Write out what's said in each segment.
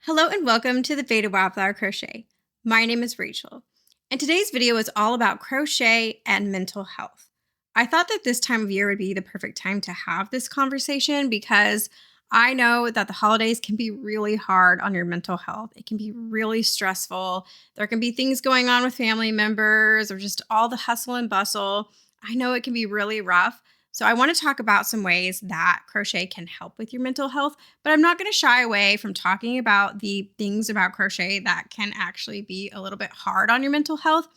Hello and welcome to the Faded Wildflower Crochet. My name is Rachel, and today's video is all about crochet and mental health. I thought that this time of year would be the perfect time to have this conversation because I know that the holidays can be really hard on your mental health. It can be really stressful. There can be things going on with family members or just all the hustle and bustle. I know it can be really rough. So I want to talk about some ways that crochet can help with your mental health, but I'm not going to shy away from talking about the things about crochet that can actually be a little bit hard on your mental health.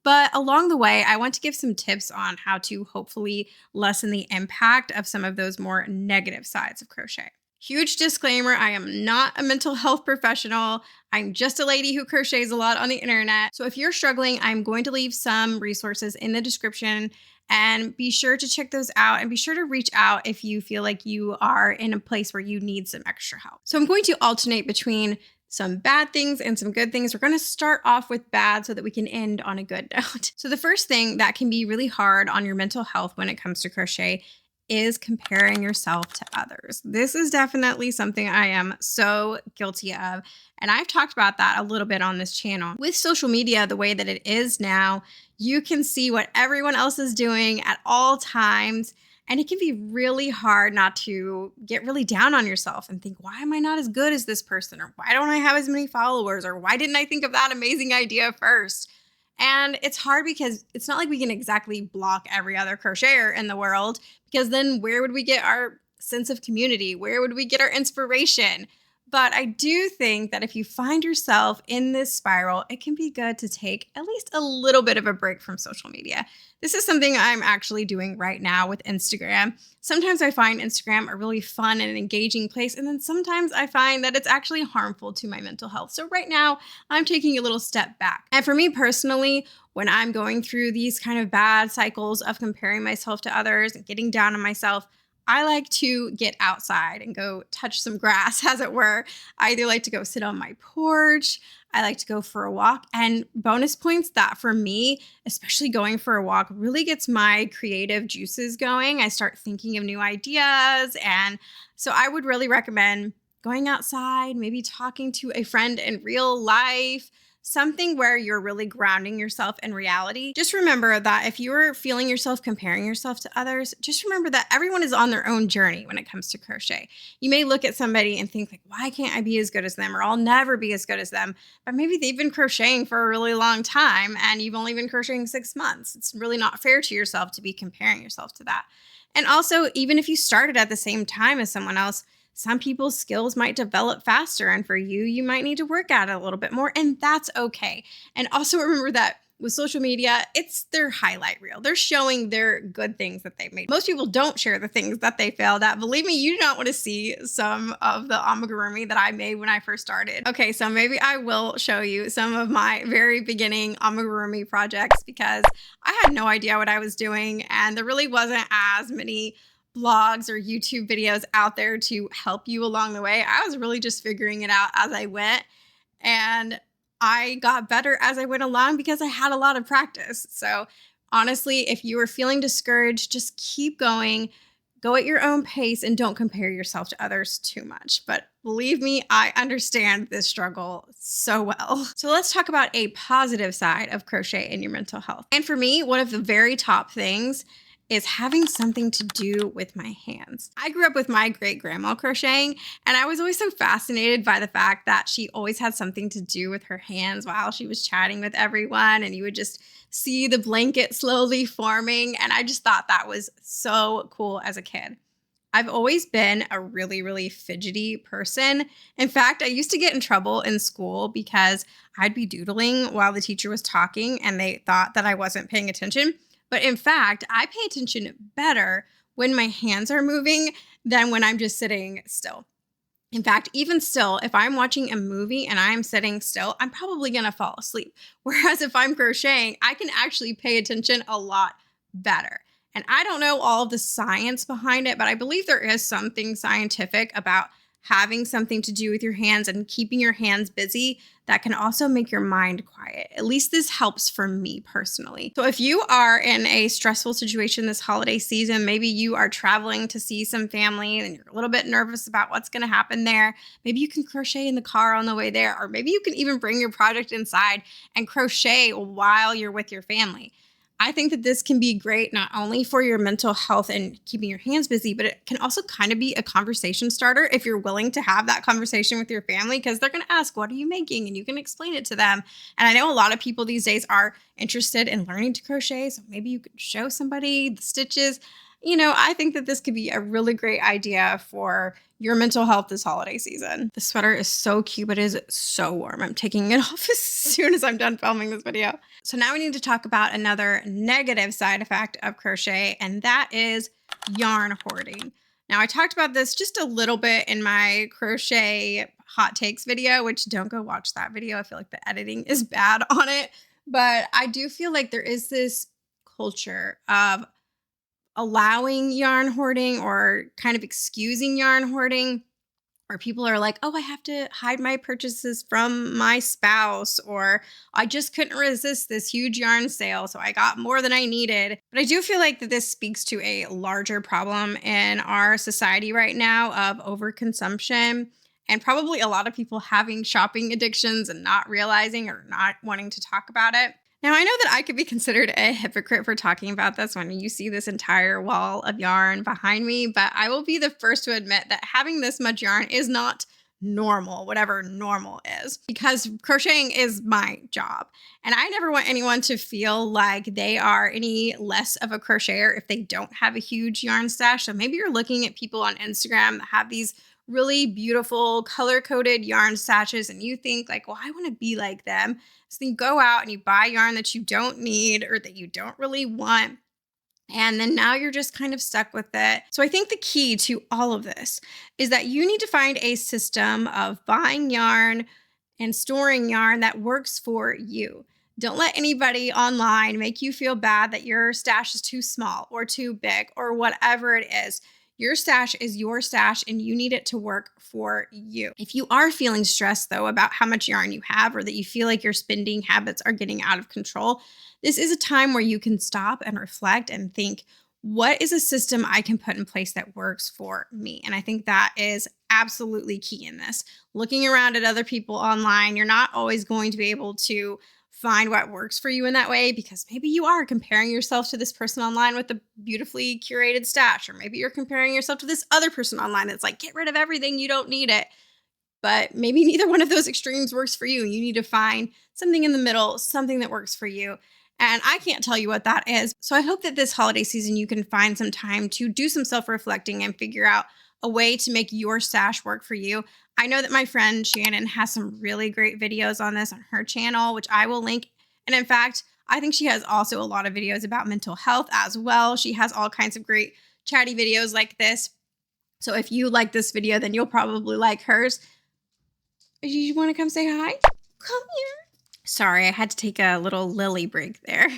But along the way, I want to give some tips on how to hopefully lessen the impact of some of those more negative sides of crochet. Huge disclaimer, I am not a mental health professional. I'm just a lady who crochets a lot on the internet. So if you're struggling, I'm going to leave some resources in the description and be sure to check those out and be sure to reach out if you feel like you are in a place where you need some extra help. So I'm going to alternate between some bad things and some good things. We're going to start off with bad so that we can end on a good note. So the first thing that can be really hard on your mental health when it comes to crochet is comparing yourself to others. This is definitely something I am so guilty of. And I've talked about that a little bit on this channel. With social media, the way that it is now, you can see what everyone else is doing at all times. And it can be really hard not to get really down on yourself and think, why am I not as good as this person? Or why don't I have as many followers? Or why didn't I think of that amazing idea first? And it's hard because it's not like we can exactly block every other crocheter in the world, because then where would we get our sense of community? Where would we get our inspiration? But I do think that if you find yourself in this spiral, it can be good to take at least a little bit of a break from social media. This is something I'm actually doing right now with Instagram. Sometimes I find Instagram a really fun and engaging place, and then sometimes I find that it's actually harmful to my mental health. So right now, I'm taking a little step back. And for me personally, when I'm going through these kind of bad cycles of comparing myself to others and getting down on myself, I like to get outside and go touch some grass, as it were. I either like to go sit on my porch. I like to go for a walk. And bonus points that for me, especially going for a walk, really gets my creative juices going. I start thinking of new ideas. And so I would really recommend going outside, maybe talking to a friend in real life, something where you're really grounding yourself in reality. Just remember that if you're feeling yourself comparing yourself to others, just remember that everyone is on their own journey when it comes to crochet. You may look at somebody and think like, why can't I be as good as them? Or I'll never be as good as them. But maybe they've been crocheting for a really long time and you've only been crocheting 6 months. It's really not fair to yourself to be comparing yourself to that. And also, even if you started at the same time as someone else, some people's skills might develop faster, and for you, you might need to work at it a little bit more, and that's okay. And also remember that with social media, it's their highlight reel. They're showing their good things that they've made. Most people don't share the things that they failed at. Believe me, you do not want to see some of the amigurumi that I made when I first started. Okay, so maybe I will show you some of my very beginning amigurumi projects because I had no idea what I was doing, and there really wasn't as many blogs or YouTube videos out there to help you along the way. I was really just figuring it out as I went, and I got better as I went along because I had a lot of practice. So honestly, if you are feeling discouraged, just keep going, go at your own pace, and don't compare yourself to others too much. But believe me, I understand this struggle so well. So let's talk about a positive side of crochet in your mental health. And for me, one of the very top things is having something to do with my hands. I grew up with my great grandma crocheting, and I was always so fascinated by the fact that she always had something to do with her hands while she was chatting with everyone, and you would just see the blanket slowly forming, and I just thought that was so cool as a kid. I've always been a really, really fidgety person. In fact, I used to get in trouble in school because I'd be doodling while the teacher was talking, and they thought that I wasn't paying attention. But in fact, I pay attention better when my hands are moving than when I'm just sitting still. In fact, even still, if I'm watching a movie and I'm sitting still, I'm probably going to fall asleep. Whereas if I'm crocheting, I can actually pay attention a lot better. And I don't know all of the science behind it, but I believe there is something scientific about having something to do with your hands and keeping your hands busy that can also make your mind quiet. At least this helps for me personally. So if you are in a stressful situation this holiday season, maybe you are traveling to see some family and you're a little bit nervous about what's going to happen there. Maybe you can crochet in the car on the way there, or maybe you can even bring your project inside and crochet while you're with your family. I think that this can be great not only for your mental health and keeping your hands busy, but it can also kind of be a conversation starter if you're willing to have that conversation with your family, because they're going to ask, what are you making? And you can explain it to them. And I know a lot of people these days are interested in learning to crochet. So maybe you could show somebody the stitches. I think that this could be a really great idea for your mental health this holiday season. The sweater is so cute, but it is so warm. I'm taking it off as soon as I'm done filming this video. So now we need to talk about another negative side effect of crochet, and that is yarn hoarding. Now, I talked about this just a little bit in my crochet hot takes video, which don't go watch that video. I feel like the editing is bad on it, but I do feel like there is this culture of allowing yarn hoarding or kind of excusing yarn hoarding, where people are like, oh, I have to hide my purchases from my spouse, or I just couldn't resist this huge yarn sale, so I got more than I needed. But I do feel like that this speaks to a larger problem in our society right now of overconsumption, and probably a lot of people having shopping addictions and not realizing or not wanting to talk about it. Now, I know that I could be considered a hypocrite for talking about this when you see this entire wall of yarn behind me, but I will be the first to admit that having this much yarn is not normal, whatever normal is, because crocheting is my job. And I never want anyone to feel like they are any less of a crocheter if they don't have a huge yarn stash. So maybe you're looking at people on Instagram that have these really beautiful color-coded yarn stashes and you think like, well, I want to be like them. So then you go out and you buy yarn that you don't need or that you don't really want. And then now you're just kind of stuck with it. So I think the key to all of this is that you need to find a system of buying yarn and storing yarn that works for you. Don't let anybody online make you feel bad that your stash is too small or too big or whatever it is. Your stash is your stash and you need it to work for you. If you are feeling stressed, though, about how much yarn you have or that you feel like your spending habits are getting out of control, this is a time where you can stop and reflect and think, what is a system I can put in place that works for me? And I think that is absolutely key in this. Looking around at other people online, you're not always going to be able to find what works for you in that way, because maybe you are comparing yourself to this person online with a beautifully curated stash, or maybe you're comparing yourself to this other person online that's like, get rid of everything, you don't need it. But maybe neither one of those extremes works for you. You need to find something in the middle, something that works for you. And I can't tell you what that is. So I hope that this holiday season you can find some time to do some self-reflecting and figure out a way to make your stash work for you. I know that my friend Shannon has some really great videos on this on her channel, which I will link. And in fact, I think she has also a lot of videos about mental health as well. She has all kinds of great chatty videos like this. So if you like this video, then you'll probably like hers. You want to come say hi? Come here. Sorry, I had to take a little Lily break there.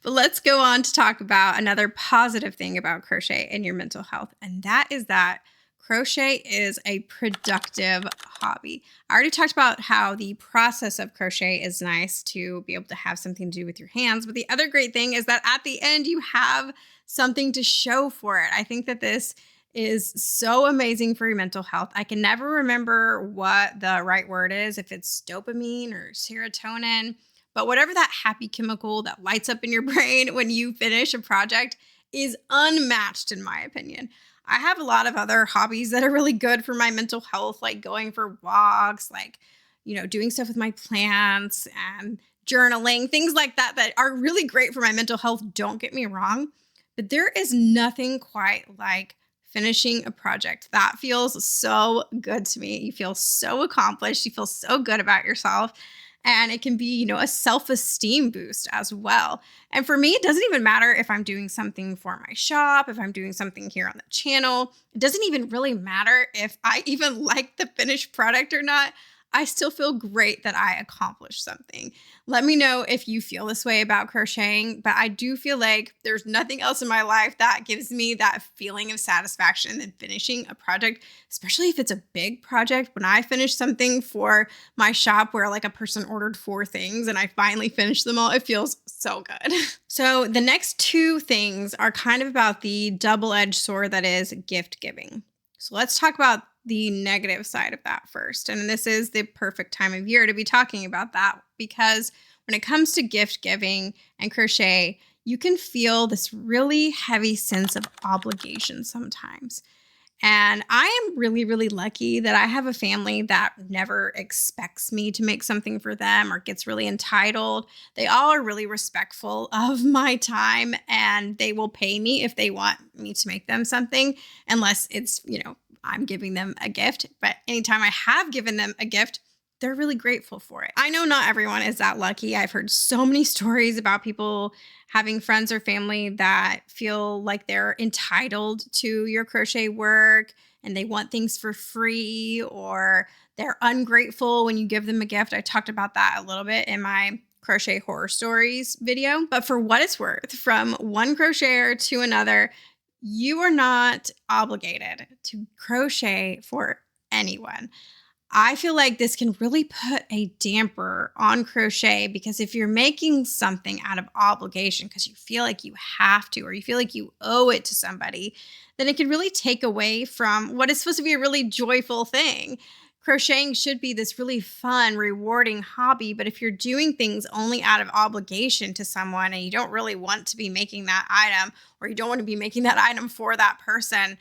But let's go on to talk about another positive thing about crochet and your mental health. And that is that crochet is a productive hobby. I already talked about how the process of crochet is nice to be able to have something to do with your hands. But the other great thing is that at the end, you have something to show for it. I think that this is so amazing for your mental health. I can never remember what the right word is, if it's dopamine or serotonin, but whatever that happy chemical that lights up in your brain when you finish a project is unmatched in my opinion. I have a lot of other hobbies that are really good for my mental health, like going for walks, like, doing stuff with my plants and journaling, things like that, that are really great for my mental health. Don't get me wrong, but there is nothing quite like finishing a project. That feels so good to me. You feel so accomplished. You feel so good about yourself. And it can be, a self-esteem boost as well. And for me, it doesn't even matter if I'm doing something for my shop, if I'm doing something here on the channel. It doesn't even really matter if I even like the finished product or not. I still feel great that I accomplished something. Let me know if you feel this way about crocheting, but I do feel like there's nothing else in my life that gives me that feeling of satisfaction than finishing a project, especially if it's a big project. When I finish something for my shop where like a person ordered 4 things and I finally finished them all, it feels so good. So the next 2 things are kind of about the double-edged sword that is gift giving. So let's talk about the negative side of that first. And this is the perfect time of year to be talking about that, because when it comes to gift giving and crochet, you can feel this really heavy sense of obligation sometimes. And I am really, really lucky that I have a family that never expects me to make something for them or gets really entitled. They all are really respectful of my time, and they will pay me if they want me to make them something, unless it's, I'm giving them a gift. But anytime I have given them a gift, they're really grateful for it. I know not everyone is that lucky. I've heard so many stories about people having friends or family that feel like they're entitled to your crochet work and they want things for free, or they're ungrateful when you give them a gift. I talked about that a little bit in my crochet horror stories video. But for what it's worth, from one crocheter to another, you are not obligated to crochet for anyone. I feel like this can really put a damper on crochet, because if you're making something out of obligation because you feel like you have to, or you feel like you owe it to somebody, then it can really take away from what is supposed to be a really joyful thing. Crocheting should be this really fun, rewarding hobby, but if you're doing things only out of obligation to someone and you don't really want to be making that item, or you don't want to be making that item for that person,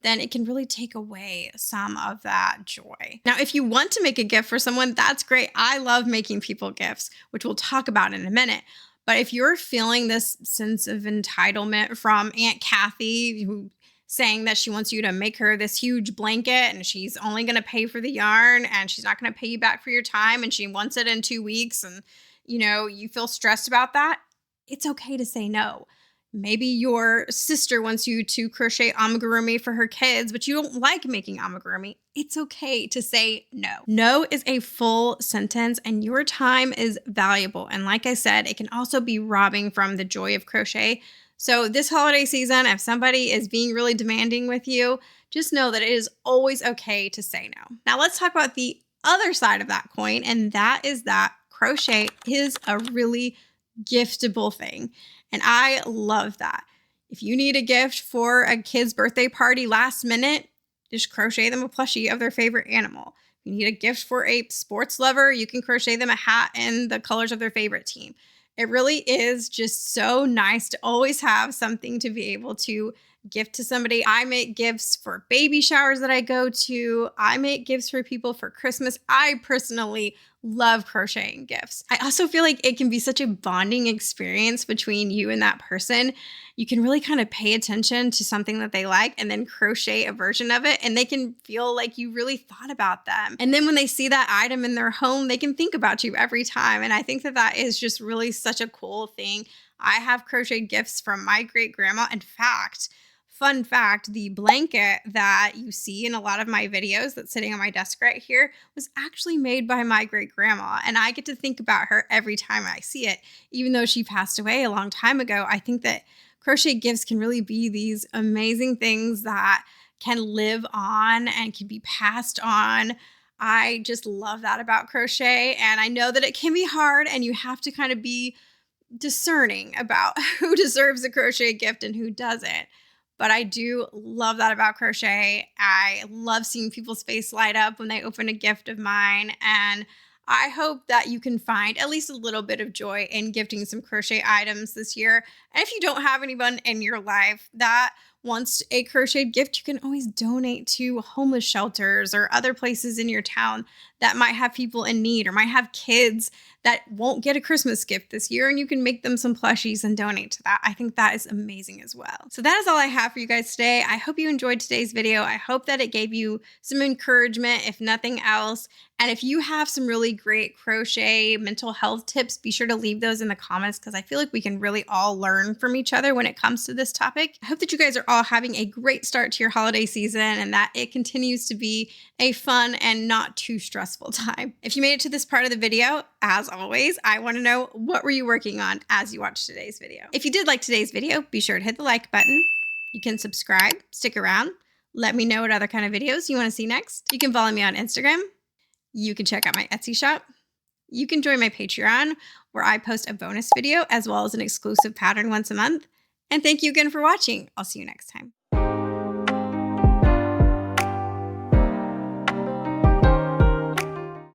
then it can really take away some of that joy. Now, if you want to make a gift for someone, that's great. I love making people gifts, which we'll talk about in a minute. But if you're feeling this sense of entitlement from Aunt Kathy, who saying that she wants you to make her this huge blanket and she's only going to pay for the yarn and she's not going to pay you back for your time and she wants it in 2 weeks, and you feel stressed about that, it's okay to say no. Maybe your sister wants you to crochet amigurumi for her kids, but you don't like making amigurumi. It's okay to say no. No is a full sentence, and your time is valuable. And like I said, it can also be robbing from the joy of crochet. So this holiday season, if somebody is being really demanding with you, just know that it is always okay to say no. Now let's talk about the other side of that coin, and that is that crochet is a really giftable thing. And I love that. If you need a gift for a kid's birthday party last minute, just crochet them a plushie of their favorite animal. If you need a gift for a sports lover, you can crochet them a hat in the colors of their favorite team. It really is just so nice to always have something to be able to gift to somebody. I make gifts for baby showers that I go to. I make gifts for people for Christmas. I personally love crocheting gifts. I also feel like it can be such a bonding experience between you and that person. You can really kind of pay attention to something that they like and then crochet a version of it, and they can feel like you really thought about them. And then when they see that item in their home, they can think about you every time. And I think that that is just really such a cool thing. I have crocheted gifts from my great grandma. In fact, fun fact, the blanket that you see in a lot of my videos that's sitting on my desk right here was actually made by my great grandma. And I get to think about her every time I see it. Even though she passed away a long time ago, I think that crochet gifts can really be these amazing things that can live on and can be passed on. I just love that about crochet. And I know that it can be hard and you have to kind of be discerning about who deserves a crochet gift and who doesn't. But I do love that about crochet. I love seeing people's face light up when they open a gift of mine. And I hope that you can find at least a little bit of joy in gifting some crochet items this year. And if you don't have anyone in your life that wants a crocheted gift, you can always donate to homeless shelters or other places in your town that might have people in need or might have kids that won't get a Christmas gift this year, and you can make them some plushies and donate to that. I think that is amazing as well. So that is all I have for you guys today. I hope you enjoyed today's video. I hope that it gave you some encouragement, if nothing else. And if you have some really great crochet mental health tips, be sure to leave those in the comments, because I feel like we can really all learn from each other when it comes to this topic. I hope that you guys are all having a great start to your holiday season and that it continues to be a fun and not too stressful time. If you made it to this part of the video, as always, I want to know, what were you working on as you watched today's video? If you did like today's video, be sure to hit the like button. You can subscribe, stick around, let me know what other kind of videos you want to see next. You can follow me on Instagram. You can check out my Etsy shop. You can join my Patreon, where I post a bonus video as well as an exclusive pattern once a month. And thank you again for watching. I'll see you next time.